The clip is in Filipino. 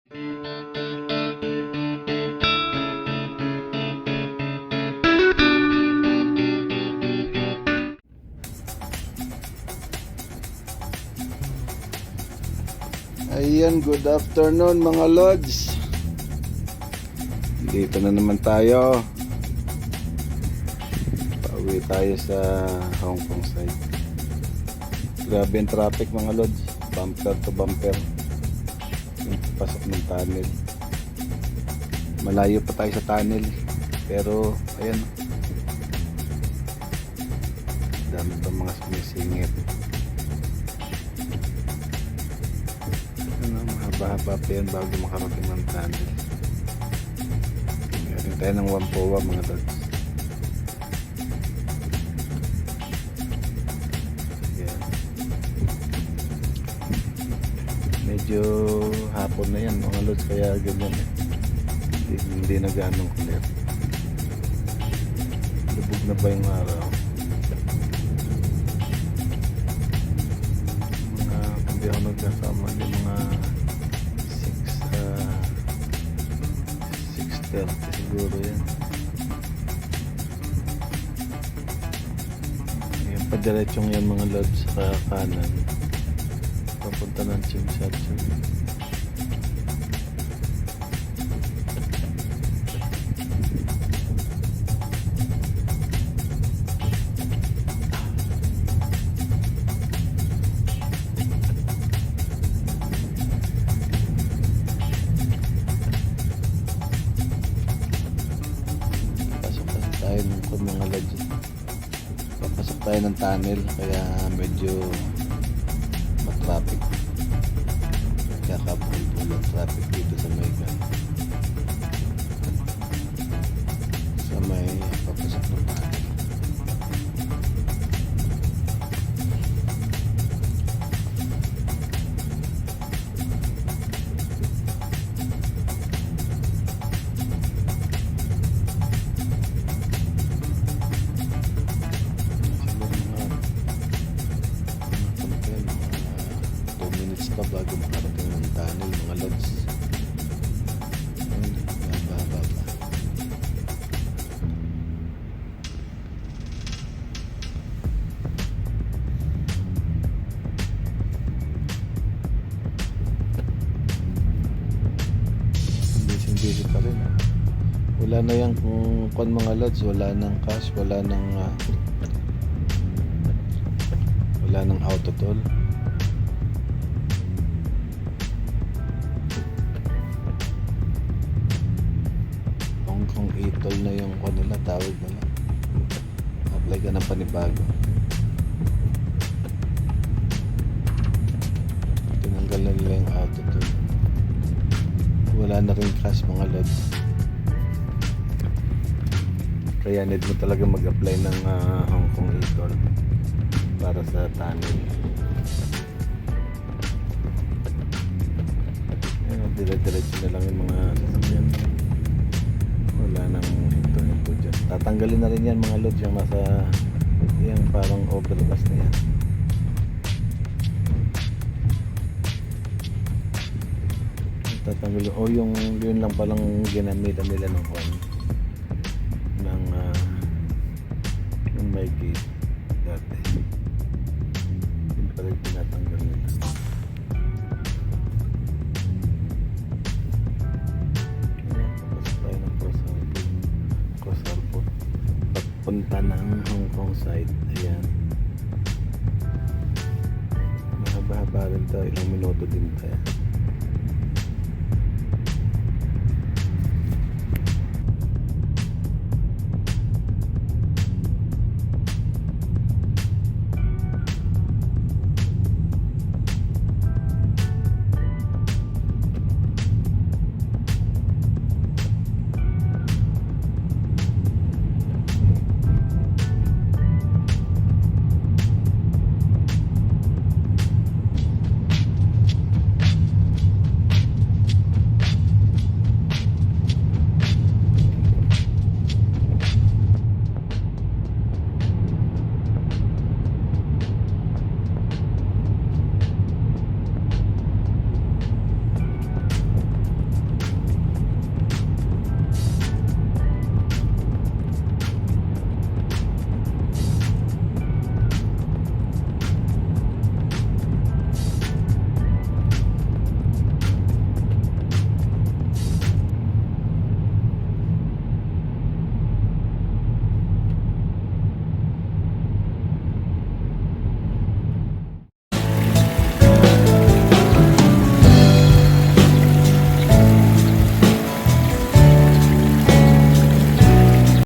Ayan, good afternoon mga lods. Dito na naman tayo. Pauwi tayo sa Hong Kong side. Grabe ang traffic mga lods. Bumper to bumper. Yung pasok ng tunnel. Malayo pa tayo sa tunnel. Pero ayan, dami pa mga sumisingit. Mahaba-haba pa yan bago makarating ng tunnel. Meron tayo ng Whampoa mga lods. Yan. Medyo hapon na yan mga lods, kaya ganyan hindi na ganong clear. Lubog na ba yung araw? Hindi ako nagkasama yung mga 6:30 siguro yan. Yan, padiretsong yan mga lods sa kanan papunta ng Chinsatsu. Mga lods, papasok tayo ng tunnel kaya medyo matraffic, kakapulpul ang traffic dito sa may papasok ng tunnel. Pa bago makarating ng tunnel mga lods. Mahaba pa. Busy pa rin. Wala na yan kung mga lods, wala nang cash, wala nang auto toll. Kung itol na yung kanila, tawag nila, apply ka ng panibago. Tinanggal na nila yung auto tool. Wala na rin cash mga lods, kaya need mo talaga mag-apply ng Hong Kong itol para sa tunnel. Dire-diretso na lang yung mga sasakyan. Wala nang hinto dyan. Tatanggalin na rin yan mga lods, yung nasa yung parang overpass na yan. Tatanggalin, yun lang palang ginamitan nila ng coin ng may gate dati. Yun pala yung tinatanggal nila. Punta ng Hong Kong side. Ayan, mahaba-haba rin to, ilang minuto din tayo.